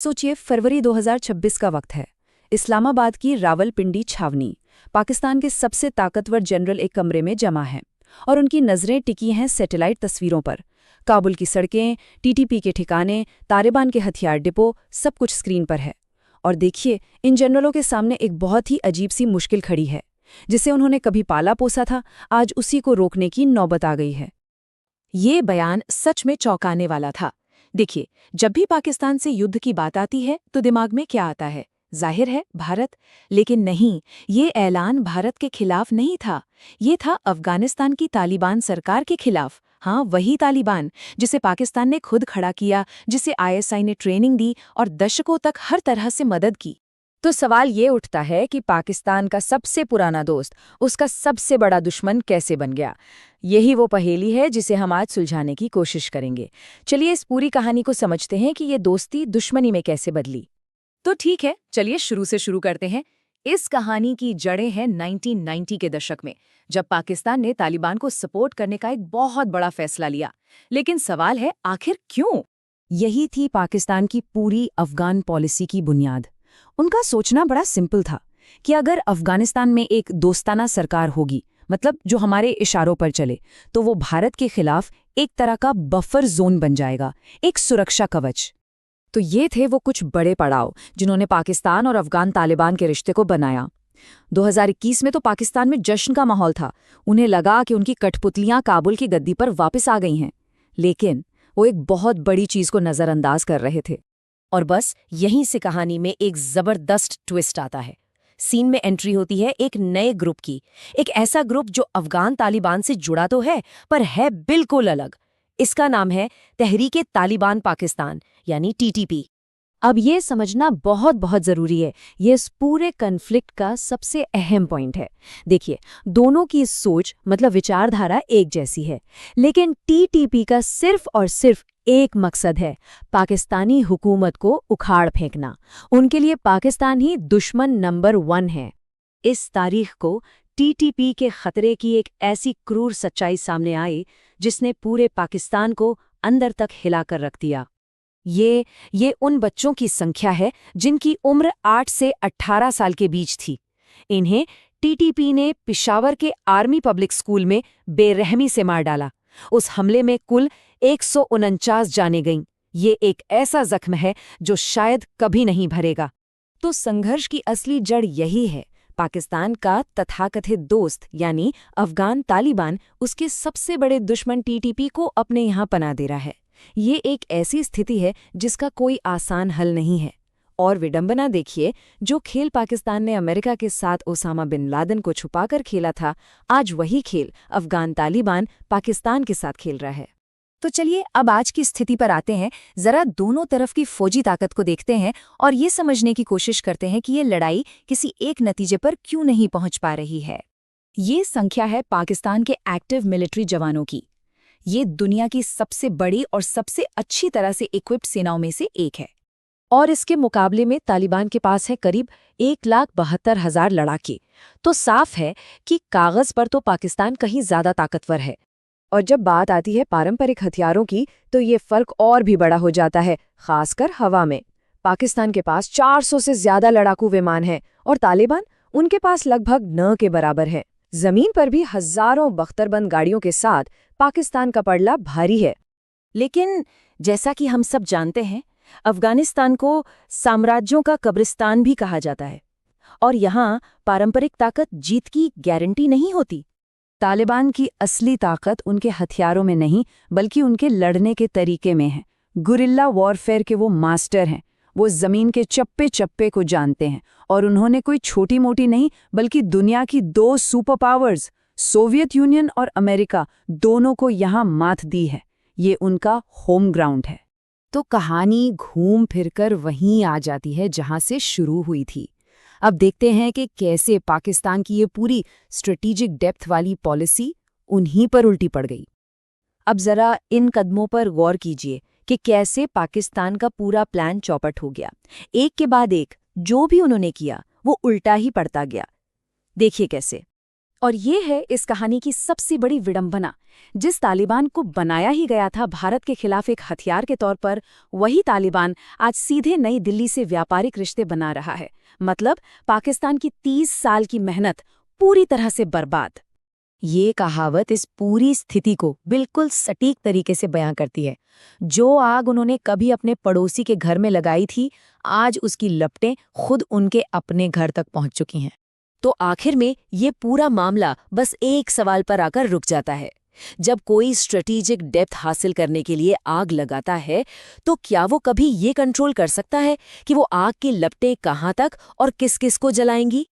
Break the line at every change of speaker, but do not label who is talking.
सोचिए, फरवरी 2026 का वक्त है। इस्लामाबाद की रावलपिंडी छावनी, पाकिस्तान के सबसे ताकतवर जनरल एक कमरे में जमा है और उनकी नज़रें टिकी हैं सैटेलाइट तस्वीरों पर। काबुल की सड़कें, टीटीपी के ठिकाने, तालिबान के हथियार डिपो, सब कुछ स्क्रीन पर है। और देखिए, इन जनरलों के सामने एक बहुत ही अजीब सी मुश्किल खड़ी है। जिसे उन्होंने कभी पाला पोसा था, आज उसी को रोकने की नौबत आ गई है।
ये बयान सच में चौंकाने वाला था। देखिए, जब भी पाकिस्तान से युद्ध की बात आती है तो दिमाग में क्या आता है? जाहिर है, भारत। लेकिन नहीं, ये ऐलान भारत के खिलाफ नहीं था। ये था अफगानिस्तान की तालिबान सरकार के खिलाफ। हाँ, वही तालिबान जिसे पाकिस्तान ने खुद खड़ा किया, जिसे आईएसआई ने ट्रेनिंग दी और दशकों तक हर तरह से मदद की।
तो सवाल ये उठता है कि पाकिस्तान का सबसे पुराना दोस्त उसका सबसे बड़ा दुश्मन कैसे बन गया। यही वो पहेली है जिसे हम आज सुलझाने की कोशिश करेंगे। चलिए इस पूरी कहानी को समझते हैं कि ये दोस्ती दुश्मनी में कैसे बदली।
तो ठीक है, चलिए शुरू से शुरू करते हैं। इस कहानी की जड़ें हैं 1990 के दशक में, जब पाकिस्तान ने तालिबान को सपोर्ट करने का एक बहुत बड़ा फैसला लिया। लेकिन सवाल है, आखिर क्यों?
यही थी पाकिस्तान की पूरी अफगान पॉलिसी की बुनियाद। उनका सोचना बड़ा सिंपल था कि अगर अफगानिस्तान में एक दोस्ताना सरकार होगी, मतलब जो हमारे इशारों पर चले, तो वो भारत के खिलाफ एक तरह का बफर जोन बन जाएगा, एक सुरक्षा कवच। तो ये थे वो कुछ बड़े पड़ाव जिन्होंने पाकिस्तान और अफगान तालिबान के रिश्ते को बनाया। 2021 में तो पाकिस्तान में जश्न का माहौल था। उन्हें लगा कि उनकी कठपुतलियां काबुल की गद्दी पर वापस आ गई हैं। लेकिन वो एक बहुत बड़ी चीज को नजरअंदाज कर रहे थे।
और बस यहीं से कहानी में एक जबरदस्त ट्विस्ट आता है। सीन में एंट्री होती है एक नए ग्रुप की, एक ऐसा ग्रुप जो अफगान तालिबान से जुड़ा तो है, पर है बिल्कुल अलग। इसका नाम है तहरीके तालिबान पाकिस्तान, यानी टीटीपी।
अब ये समझना बहुत बहुत ज़रूरी है। ये इस पूरे कन्फ्लिक्ट का सबसे अहम पॉइंट है। देखिए, दोनों की सोच मतलब विचारधारा एक जैसी है, लेकिन टीटीपी का सिर्फ और सिर्फ एक मकसद है, पाकिस्तानी हुकूमत को उखाड़ फेंकना। उनके लिए पाकिस्तान ही दुश्मन नंबर 1 है। इस तारीख को टीटीपी के खतरे की एक ऐसी क्रूर सच्चाई सामने आई जिसने पूरे पाकिस्तान को अंदर तक हिलाकर रख दिया। ये उन बच्चों की संख्या है जिनकी उम्र 8 से 18 साल के बीच थी। इन्हें टीटीपी ने पिशावर के आर्मी पब्लिक स्कूल में बेरहमी से मार डाला। उस हमले में कुल 149 जानें गईं। ये एक ऐसा जख्म है जो शायद कभी नहीं भरेगा। तो संघर्ष की असली जड़ यही है। पाकिस्तान का तथाकथित दोस्त यानी अफगान तालिबान उसके सबसे बड़े दुश्मन टीटीपी को अपने यहाँ पनाह दे रहा है। ये एक ऐसी स्थिति है जिसका कोई आसान हल नहीं है। और विडंबना देखिए, जो खेल पाकिस्तान ने अमेरिका के साथ ओसामा बिन लादेन को छुपाकर खेला था, आज वही खेल अफगान तालिबान पाकिस्तान के साथ खेल रहा है। तो चलिए अब आज की स्थिति पर आते हैं। जरा दोनों तरफ की फौजी ताकत को देखते हैं और ये समझने की कोशिश करते हैं कि ये लड़ाई किसी एक नतीजे पर क्यों नहीं पहुंच पा रही है। ये संख्या है पाकिस्तान के एक्टिव मिलिट्री जवानों की। ये दुनिया की सबसे बड़ी और सबसे अच्छी तरह से इक्विप्ड सेनाओं में से एक है। और इसके मुकाबले में तालिबान के पास है करीब 1,72,000 लड़ाके। तो साफ है कि कागज पर तो पाकिस्तान कहीं ज्यादा ताकतवर है। और जब बात आती है पारंपरिक हथियारों की, तो ये फर्क और भी बड़ा हो जाता है, खासकर हवा में। पाकिस्तान के पास 400 से ज्यादा लड़ाकू विमान हैं और तालिबान उनके पास लगभग न के बराबर है। जमीन पर भी हजारों बख्तरबंद गाड़ियों के साथ पाकिस्तान का पड़ला भारी है।
लेकिन जैसा कि हम सब जानते हैं, अफगानिस्तान को साम्राज्यों का कब्रिस्तान भी कहा जाता है और यहाँ पारंपरिक ताकत जीत की गारंटी नहीं होती।
तालिबान की असली ताकत उनके हथियारों में नहीं, बल्कि उनके लड़ने के तरीके में है। गुरिल्ला वॉरफेयर के वो मास्टर हैं। वो जमीन के चप्पे चप्पे को जानते हैं और उन्होंने कोई छोटी मोटी नहीं, बल्कि दुनिया की 2 सुपर पावर्स सोवियत यूनियन और अमेरिका दोनों को यहाँ मात दी है। ये उनका होम ग्राउंड है। तो कहानी घूम फिरकर वहीं आ जाती है जहाँ से शुरू हुई थी। अब देखते हैं कि कैसे पाकिस्तान की ये पूरी स्ट्रेटेजिक डेप्थ वाली पॉलिसी उन्हीं पर उल्टी पड़ गई। अब जरा इन कदमों पर गौर कीजिए कि कैसे पाकिस्तान का पूरा प्लान चौपट हो गया। एक के बाद एक जो भी उन्होंने किया वो उल्टा ही पड़ता गया। देखिए कैसे। और ये है इस कहानी की सबसे बड़ी विडंबना। जिस तालिबान को बनाया ही गया था भारत के खिलाफ एक हथियार के तौर पर, वही तालिबान आज सीधे नई दिल्ली से व्यापारिक रिश्ते बना रहा है। मतलब पाकिस्तान की 30 साल की मेहनत पूरी तरह से बर्बाद।
ये कहावत इस पूरी स्थिति को बिल्कुल सटीक तरीके से बयां करती है। जो आग उन्होंने कभी अपने पड़ोसी के घर में लगाई थी, आज उसकी लपटें खुद उनके अपने घर तक पहुंच चुकी हैं।
तो आखिर में ये पूरा मामला बस एक सवाल पर आकर रुक जाता है। जब कोई स्ट्रेटेजिक डेप्थ हासिल करने के लिए आग लगाता है, तो क्या वो कभी ये कंट्रोल कर सकता है कि वो आग की लपटें कहाँ तक और किस किस को जलाएंगी?